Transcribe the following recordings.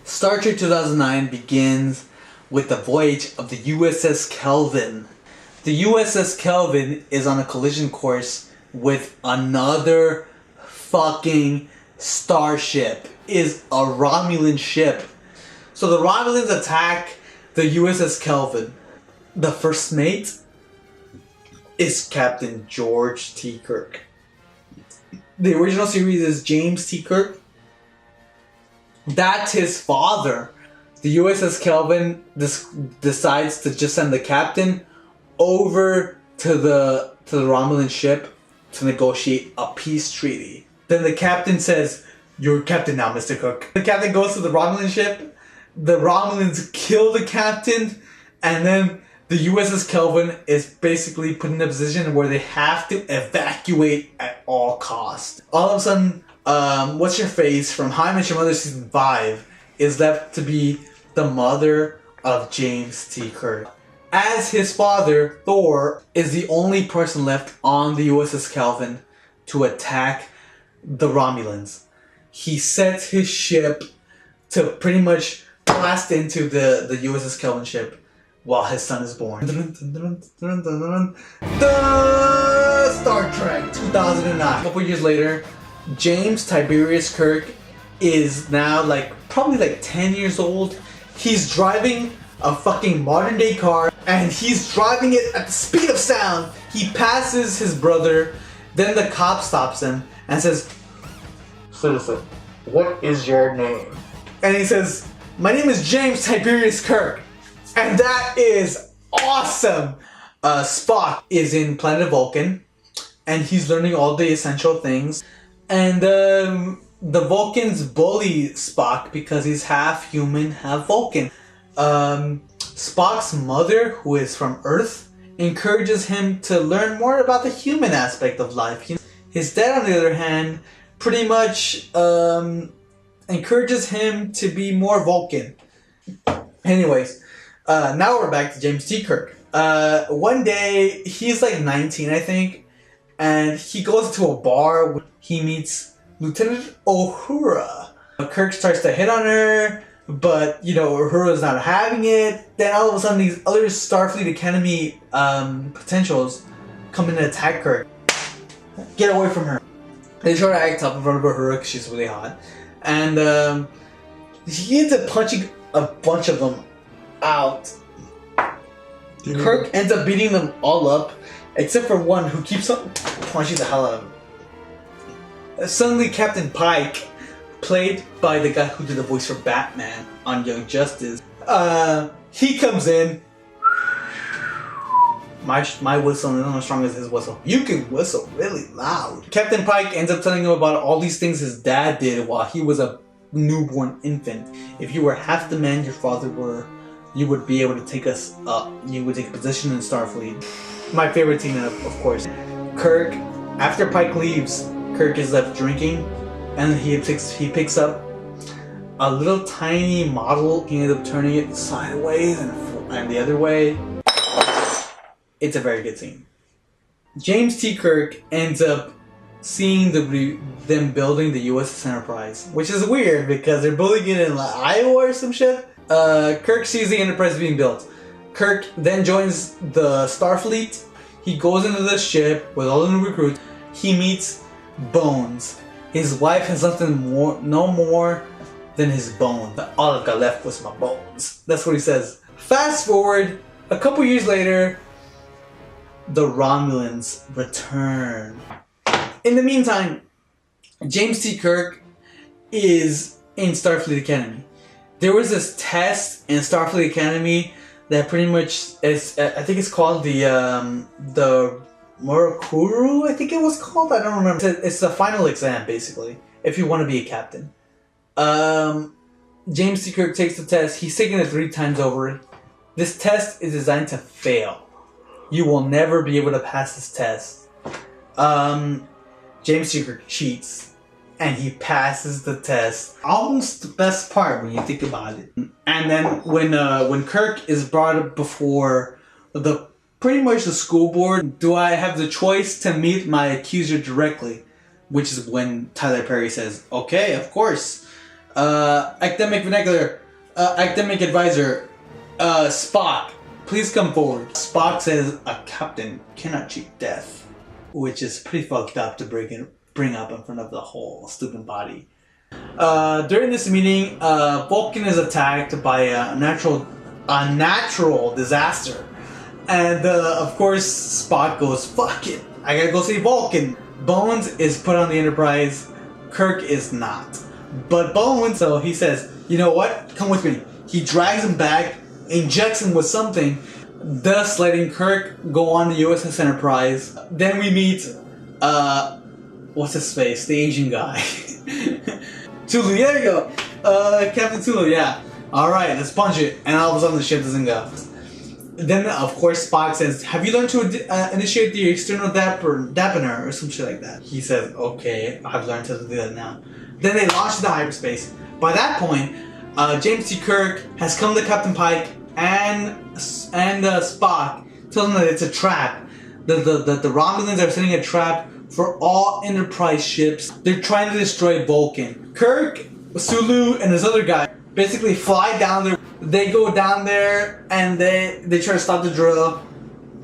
Star Trek 2009 begins with the voyage of the USS Kelvin. The USS Kelvin is on a collision course with another fucking starship. Is a Romulan ship. So the Romulans attack the USS Kelvin. The first mate is Captain George T. Kirk. The original series is James T. Kirk. That's his father. The USS Kelvin decides to just send the captain over to the Romulan ship to negotiate a peace treaty. Then the captain says, "You're captain now, Mr. Cook." The captain goes to the Romulan ship. The Romulans kill the captain, and then the USS Kelvin is basically put in a position where they have to evacuate at all costs. All of a sudden, what's your face from How I Met Your Mother season 5 is left to be the mother of James T. Kirk. As his father, Thor is the only person left on the USS Kelvin to attack the Romulans. He sets his ship to pretty much blast into the USS Kelvin ship while his son is born. The Star Trek 2009. A couple years later, James Tiberius Kirk is now probably 10 years old. He's driving a fucking modern day car and he's driving it at the speed of sound. He passes his brother, then the cop stops him and says, "Citizen, what is your name?" And he says, "My name is James Tiberius Kirk." And that is awesome! Spock is in planet Vulcan and he's learning all the essential things. And the Vulcans bully Spock because he's half human, half Vulcan. Spock's mother, who is from Earth, encourages him to learn more about the human aspect of life. His dad, on the other hand, pretty much encourages him to be more Vulcan. Anyways, now we're back to James T. Kirk. One day, he's 19, I think, and he goes to a bar where he meets Lieutenant Uhura. Kirk starts to hit on her, but, Uhura's not having it. Then all of a sudden, these other Starfleet Academy potentials come in and attack Kirk. Get away from her. They try to act up in front of Uhura because she's really hot. And he ends up punching a bunch of them out. Kirk ends up beating them all up, except for one who keeps on punching the hell out of him. Suddenly, Captain Pike, played by the guy who did the voice for Batman on Young Justice, he comes in. My whistle is not as strong as his whistle. You can whistle really loud. Captain Pike ends up telling him about all these things his dad did while he was a newborn infant. If you were half the man your father were, you would be able to take us up. You would take a position in Starfleet. My favorite scene, of course. Kirk, after Pike leaves, Kirk is left drinking, and he picks up a little tiny model. He ends up turning it sideways and the other way. It's a very good scene. James T. Kirk ends up seeing them building the USS Enterprise, which is weird because they're building it in Iowa or some shit. Kirk sees the Enterprise being built. Kirk then joins the Starfleet. He goes into the ship with all the new recruits. He meets Bones. His wife has no more than his bones. All I've got left was my bones. That's what he says. Fast forward a couple years later, the Romulans return. In the meantime, James T. Kirk is in Starfleet Academy. There was this test in Starfleet Academy that pretty much is, I think it's called the Murakuru, I think it was called. I don't remember. It's the final exam, basically, if you want to be a captain. James T. Kirk takes the test. He's taken it 3 times over. This test is designed to fail. You will never be able to pass this test. James T. Kirk cheats, and he passes the test. Almost the best part when you think about it. And then when Kirk is brought up before pretty much the school board, do I have the choice to meet my accuser directly? Which is when Tyler Perry says, "Okay, of course." Academic vernacular, academic advisor, Spock, please come forward. Spock says a captain cannot cheat death, which is pretty fucked up to bring up in front of the whole stupid body. During this meeting, Vulcan is attacked by a natural disaster. And of course, Spock goes, fuck it, I gotta go see Vulcan. Bones is put on the Enterprise, Kirk is not. But Bones, so he says, you know what, come with me. He drags him back, injects him with something, thus letting Kirk go on the USS Enterprise. Then we meet, what's his face, the Asian guy. Tulu, there you go. Captain Tulu, yeah. Alright, let's punch it. And all of a sudden the ship doesn't go. Then, of course, Spock says, have you learned to initiate the external dampener or some shit like that? He says, okay, I've learned to do that now. Then they launch into hyperspace. By that point, James T. Kirk has come to Captain Pike and Spock, telling them that it's a trap. The Romulans are setting a trap for all Enterprise ships. They're trying to destroy Vulcan. Kirk, Sulu, and this other guy basically fly down there. They go down there and they try to stop the drill.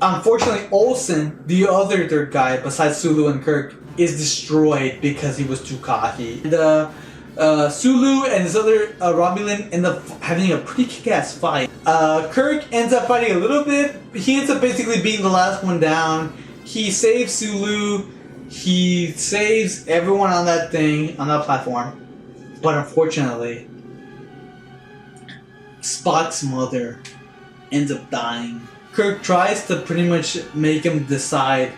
Unfortunately, Olsen, the other third guy besides Sulu and Kirk, is destroyed because he was too cocky. And, Sulu and his other Romulan end up having a pretty kick-ass fight. Kirk ends up fighting a little bit. He ends up basically being the last one down. He saves Sulu. He saves everyone on that thing, on that platform. But unfortunately, Spock's mother ends up dying. Kirk tries to pretty much make him decide,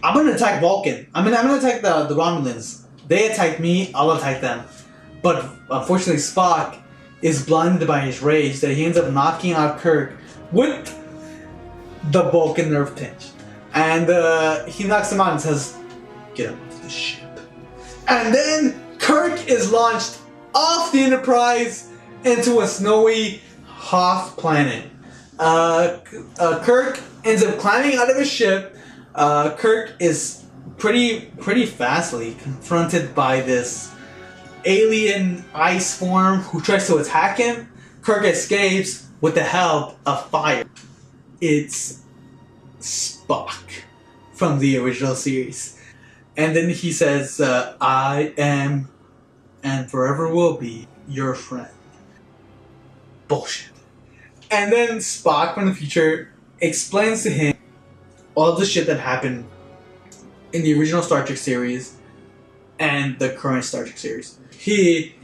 I'm gonna attack Vulcan. I'm gonna attack the Romulans. They attack me, I'll attack them. But unfortunately, Spock is blinded by his rage that he ends up knocking out Kirk with the Vulcan nerve pinch. And he knocks him out and says, get him off the ship. And then Kirk is launched off the Enterprise into a snowy Hoth planet. Kirk ends up climbing out of his ship. Kirk is pretty fastly confronted by this alien ice form who tries to attack him. Kirk escapes with the help of fire. It's Spock from the original series. And then he says, I am and forever will be your friend. Bullshit. And then Spock from the future explains to him all the shit that happened in the original Star Trek series and the current Star Trek series. He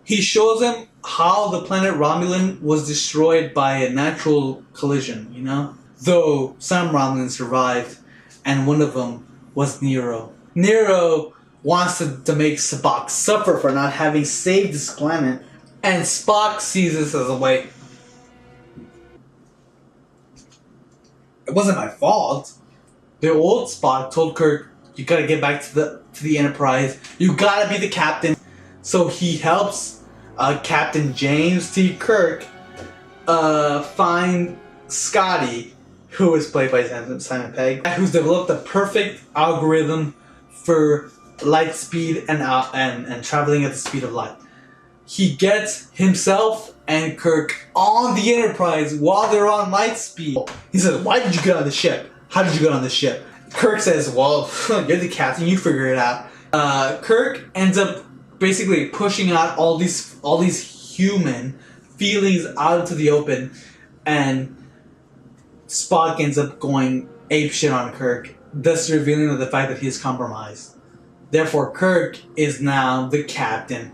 shows him how the planet Romulan was destroyed by a natural collision, you know? Though some Romulans survived, and one of them was Nero. Nero wants to make Spock suffer for not having saved this planet, and Spock sees this as a way, it wasn't my fault. The old Spock told Kirk, you gotta get back to the Enterprise. You gotta be the captain. So he helps Captain James T. Kirk find Scotty, who is played by Simon Pegg, who's developed the perfect algorithm for light speed and traveling at the speed of light. He gets himself and Kirk on the Enterprise while they're on light speed. He says, why did you get on the ship? How did you get on the ship? Kirk says, well, you're the captain, you figure it out. Kirk ends up basically pushing out all these human feelings out into the open, and Spock ends up going apeshit on Kirk, thus revealing the fact that he is compromised. Therefore, Kirk is now the captain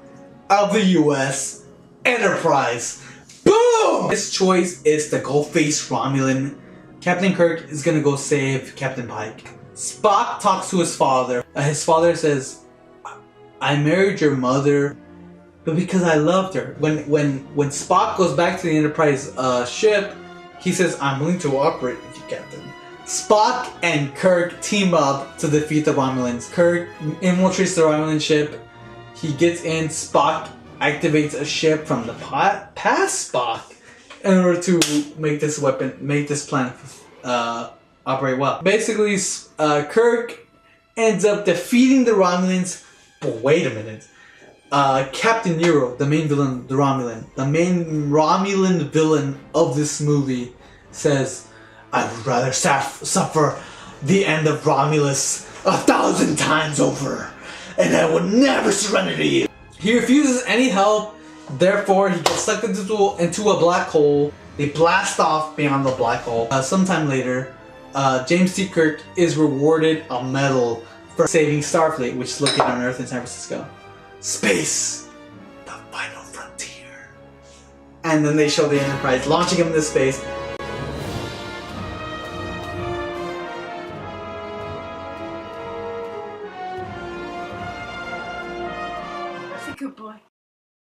of the U.S. Enterprise. Boom! His choice is to go face Romulan. Captain Kirk is gonna go save Captain Pike. Spock talks to his father. His father says, I married your mother, but because I loved her. When Spock goes back to the Enterprise ship, he says, I'm willing to cooperate with you, Captain. Spock and Kirk team up to defeat the Romulans. Kirk infiltrates the Romulan ship. He gets in. Spock activates a ship from the past Spock in order to make this planet operate well. Basically, Kirk ends up defeating the Romulans. But wait a minute. Captain Nero, the main villain, the main Romulan villain of this movie, says, "I would rather suffer the end of Romulus 1,000 times over, and I would never surrender to you." He refuses any help, therefore he gets sucked into a black hole. They blast off beyond the black hole. Sometime later, James T. Kirk is rewarded a medal for saving Starfleet, which is located on Earth in San Francisco. Space, the final frontier. And then they show the Enterprise launching him into space,